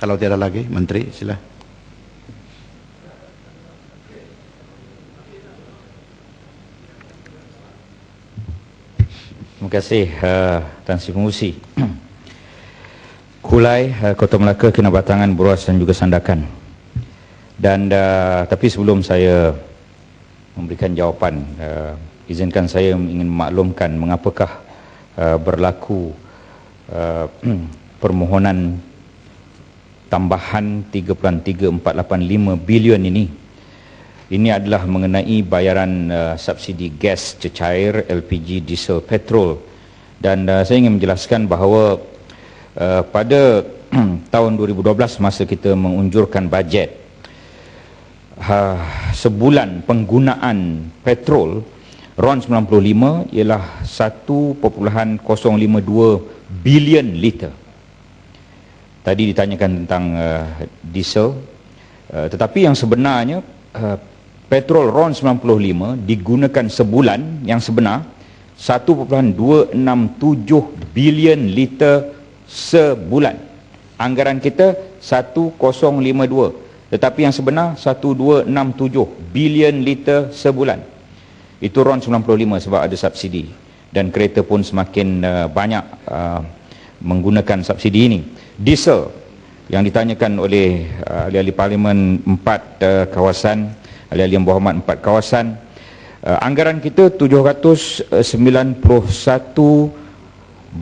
Kalau tiada lagi, Menteri, sila. Terima kasih Tan Sri Pengerusi. Kulai, Kota Melaka, Kinabatangan, Buruas dan juga Sandakan. Dan tapi sebelum saya memberikan jawapan, izinkan saya ingin memaklumkan mengapakah berlaku permohonan tambahan 3.3485 bilion ini. Ini adalah mengenai bayaran subsidi gas cecair, LPG, diesel, petrol. Dan saya ingin menjelaskan bahawa pada tahun 2012 masa kita mengunjurkan bajet, sebulan penggunaan petrol RON 95 ialah 1.052 bilion liter. Tadi ditanyakan tentang diesel, tetapi yang sebenarnya petrol RON 95 digunakan sebulan yang sebenar 1.267 bilion liter sebulan. Anggaran kita 1052, tetapi yang sebenar 1267 bilion liter sebulan. Itu RON 95 sebab ada subsidi, dan kereta pun semakin banyak menggunakan subsidi ini. Diesel yang ditanyakan oleh ahli-ahli parlimen 4 kawasan, ahli-ahli yang berhormat 4 kawasan, anggaran kita 791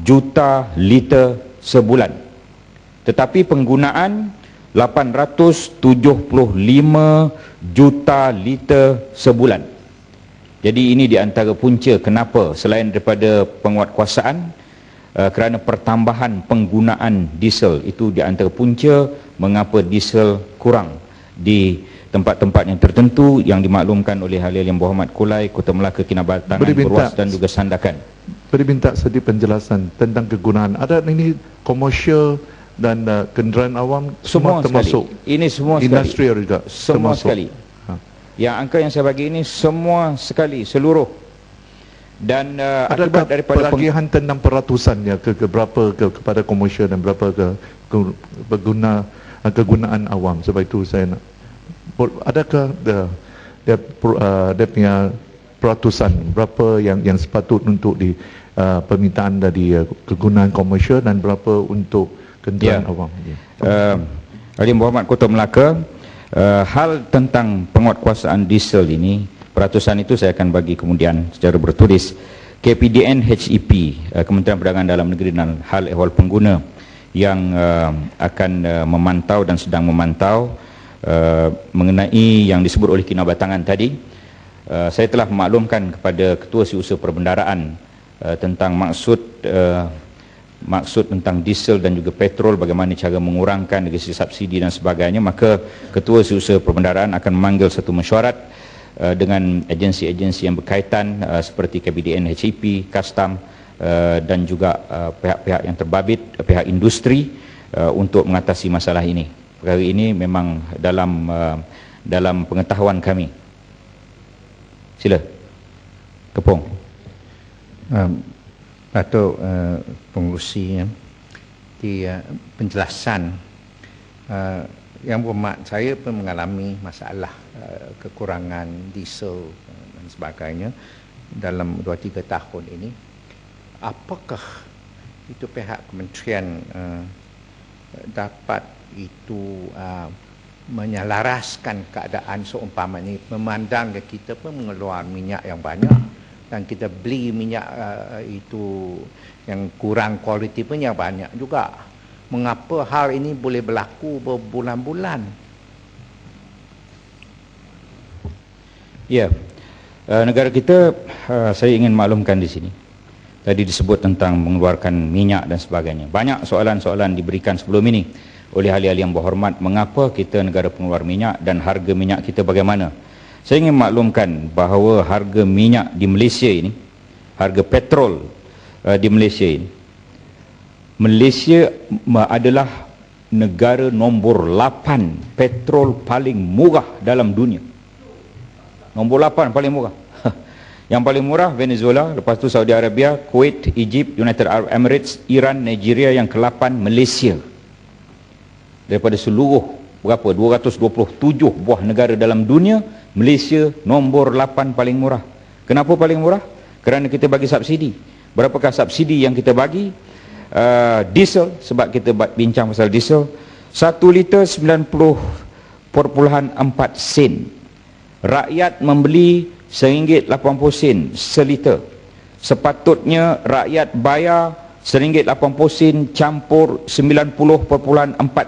juta liter sebulan, tetapi penggunaan 875 juta liter sebulan. Jadi ini di antara punca kenapa selain daripada penguatkuasaan, kerana pertambahan penggunaan diesel itu di antara punca mengapa diesel kurang di tempat-tempat yang tertentu yang dimaklumkan oleh ahli-ahli yang berhormat Kulai, Kota Melaka, Kinabatangan, Buruas dan juga Sandakan. Beri minta sedikit penjelasan tentang kegunaan. Ada ini komersial dan kenderaan awam semua termasuk. Ini semua industrial juga semua termasuk. Sekali. Yang angka yang saya bagi ini semua sekali, seluruh. Dan adakah akibat daripada pelagihan tentang peratusannya berapa kepada komersial dan berapa kegunaan awam? Sebab itu saya nak, adakah dia punya peratusan berapa yang sepatut untuk di permintaan dari kegunaan komersial dan berapa untuk kenderaan awam? Ahli Berhormat Kota Melaka, hal tentang penguatkuasaan diesel ini, peratusan itu saya akan bagi kemudian secara bertulis. KPDN HEP, Kementerian Perdagangan Dalam Negeri dan Hal Ehwal Pengguna, yang akan memantau dan sedang memantau mengenai yang disebut oleh Kinabatangan tadi. Saya telah memaklumkan kepada Ketua Setiausaha Perbendaraan tentang maksud tentang diesel dan juga petrol, bagaimana cara mengurangkan dari sisi subsidi dan sebagainya. Maka Ketua Setiausaha Perbendaraan akan memanggil satu mesyuarat dengan agensi-agensi yang berkaitan seperti KPDN HEP, Kastam dan juga pihak-pihak yang terbabit, pihak industri untuk mengatasi masalah ini. Perkara ini memang dalam pengetahuan kami. Sila, Kepong. Datuk Pengerusi, di penjelasan yang berhormat, saya pun mengalami masalah kekurangan diesel dan sebagainya dalam 2-3 tahun ini. Apakah itu pihak kementerian dapat itu menyelaraskan keadaan seumpamanya memandang kita pun mengeluarkan minyak yang banyak dan kita beli minyak itu yang kurang kualiti pun yang banyak juga. Mengapa hal ini boleh berlaku berbulan-bulan? Ya, negara kita, saya ingin maklumkan di sini. Tadi disebut tentang mengeluarkan minyak dan sebagainya. Banyak soalan-soalan diberikan sebelum ini oleh ahli-ahli yang berhormat, mengapa kita negara pengeluar minyak dan harga minyak kita bagaimana. Saya ingin maklumkan bahawa harga minyak di Malaysia ini, harga petrol di Malaysia ini, Malaysia adalah negara nombor 8 petrol paling murah dalam dunia. Nombor 8 paling murah. Yang paling murah Venezuela, lepas tu Saudi Arabia, Kuwait, Egypt, United Arab Emirates, Iran, Nigeria, yang ke-8 Malaysia. daripada seluruh berapa 227 buah negara dalam dunia, Malaysia nombor 8 paling murah. Kenapa paling murah? Kerana kita bagi subsidi. Berapakah subsidi yang kita bagi? Diesel, sebab kita bincang pasal diesel, 1 liter 90.4 sen. Rakyat membeli RM1.80 seliter. Sepatutnya rakyat bayar RM1.80 campur 90.4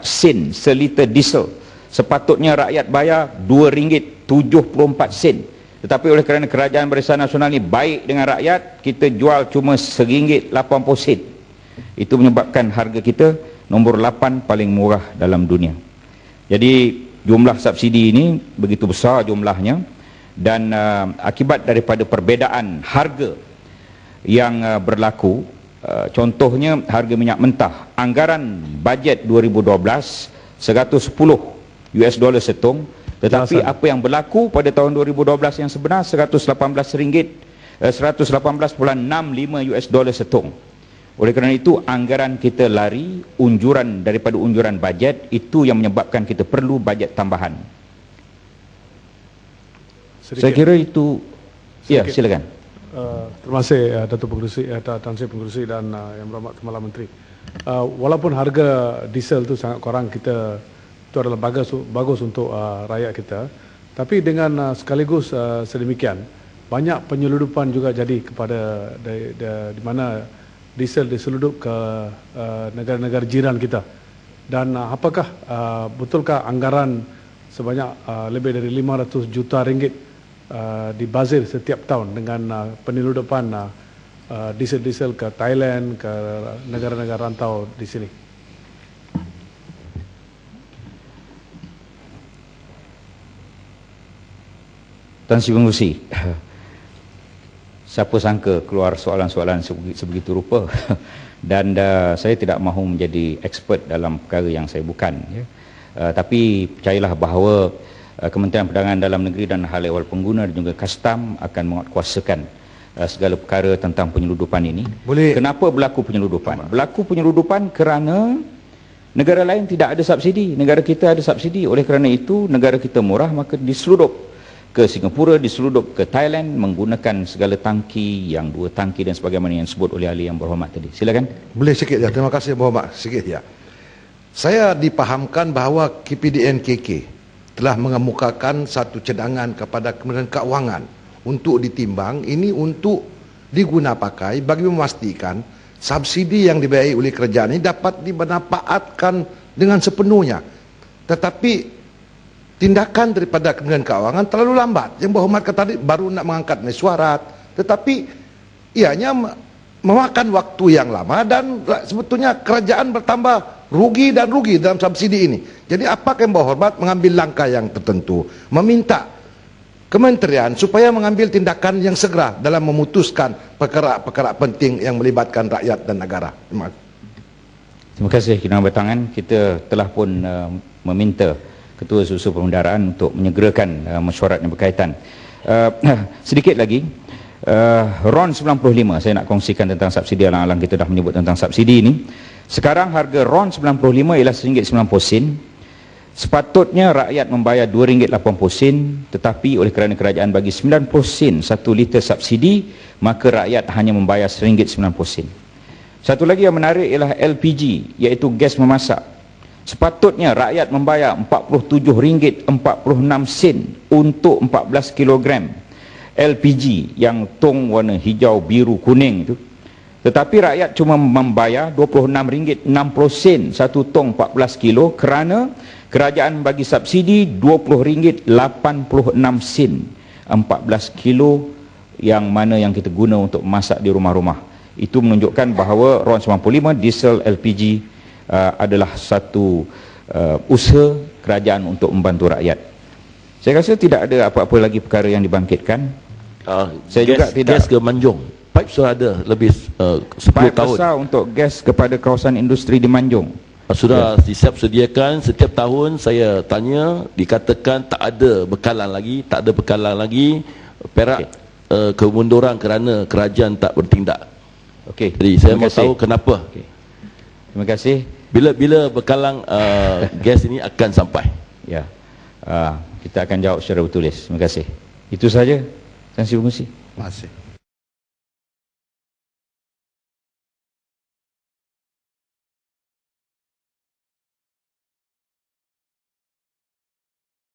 sen seliter diesel. Sepatutnya rakyat bayar RM2.74. Tetapi oleh kerana Kerajaan Barisan Nasional ni baik dengan rakyat, kita jual cuma RM1.80. Itu menyebabkan harga kita nombor 8 paling murah dalam dunia. Jadi jumlah subsidi ini begitu besar jumlahnya, dan akibat daripada perbezaan harga yang berlaku, contohnya harga minyak mentah, anggaran bajet 2012 $110 setong, tetapi apa yang berlaku pada tahun 2012 yang sebenar $118.65 setong. Oleh kerana itu anggaran kita lari daripada unjuran bajet, itu yang menyebabkan kita perlu bajet tambahan. Saya kira itu. Ya, silakan. Terima kasih Datuk Pengerusi, Tan Sri Pengerusi dan Yang Berhormat Kepala Menteri. Walaupun harga diesel itu sangat kurang, itu adalah bagus untuk rakyat kita, tapi dengan sekaligus sedemikian banyak penyeludupan juga jadi kepada di mana diesel diseludup ke negara-negara jiran kita. Dan apakah betulkah anggaran sebanyak lebih dari 500 juta ringgit dibazir setiap tahun dengan penyeludupan diesel-diesel ke Thailand, ke negara-negara rantau di sini? Tan Sri Pengerusi, siapa sangka keluar soalan-soalan sebegitu rupa dan saya tidak mahu menjadi expert dalam perkara yang saya bukan, ya. Tapi percayalah bahawa Kementerian Perdagangan Dalam Negeri dan Hal Ehwal Pengguna dan juga Kastam akan menguatkuasakan segala perkara tentang penyeludupan ini. Kenapa berlaku penyeludupan? Berlaku penyeludupan kerana negara lain tidak ada subsidi, negara kita ada subsidi. Oleh kerana itu negara kita murah, maka diseludup ke Singapura, diseludup ke Thailand menggunakan segala tangki, yang 2 tangki dan sebagaimana yang disebut oleh ahli yang berhormat tadi. Silakan. Boleh sikit ya. Terima kasih berhormat. Sikit ya. Saya dipahamkan bahawa KPDN-KK telah mengemukakan satu cadangan kepada Kementerian Keuangan untuk ditimbang, ini untuk digunapakai bagi memastikan subsidi yang dibayar oleh kerajaan ini dapat dimanfaatkan dengan sepenuhnya. Tetapi tindakan daripada Kementerian Keuangan terlalu lambat. Yang berhormat kata tadi baru nak mengangkat mesyuarat, tetapi ianya memakan waktu yang lama dan sebetulnya kerajaan bertambah rugi dan rugi dalam subsidi ini. Jadi apakah yang berhormat mengambil langkah yang tertentu, meminta kementerian supaya mengambil tindakan yang segera dalam memutuskan perkara-perkara penting yang melibatkan rakyat dan negara. Terima kasih Kina Bertangan. Kita telah pun meminta Ketua Susu Perbendaharaan untuk menyegerakan mesyuarat yang berkaitan. Sedikit lagi, RON 95, saya nak kongsikan tentang subsidi. Alang-alang kita dah menyebut tentang subsidi ini. Sekarang harga RON 95 ialah RM1.90. Sepatutnya rakyat membayar RM2.80, tetapi oleh kerana kerajaan bagi 90 sen 1 liter subsidi, maka rakyat hanya membayar RM1.90. Satu lagi yang menarik ialah LPG, iaitu gas memasak. Sepatutnya rakyat membayar RM47.46 untuk 14 kg LPG yang tong warna hijau, biru, kuning itu. Tetapi rakyat cuma membayar RM26.60 satu tong 14 kilo kerana kerajaan bagi subsidi RM20.86 14 kilo yang mana yang kita guna untuk masak di rumah-rumah. Itu menunjukkan bahawa RON 95 diesel LPG adalah satu usaha kerajaan untuk membantu rakyat. Saya rasa tidak ada apa-apa lagi perkara yang dibangkitkan. Saya juga tidak. Gas ke Manjung, pipe sudah ada lebih 10 pipe tahun. Besar untuk gas kepada kawasan industri di Manjung sudah disiap sediakan. Setiap tahun saya tanya, dikatakan tak ada bekalan lagi. Perak kemunduran kerana kerajaan tak bertindak. Jadi saya mau tahu kenapa. Terima kasih. Bila bekalan gas ini akan sampai? Ya, kita akan jawab secara bertulis. Terima kasih. Itu saja. Saksi pengurusi. Terima kasih.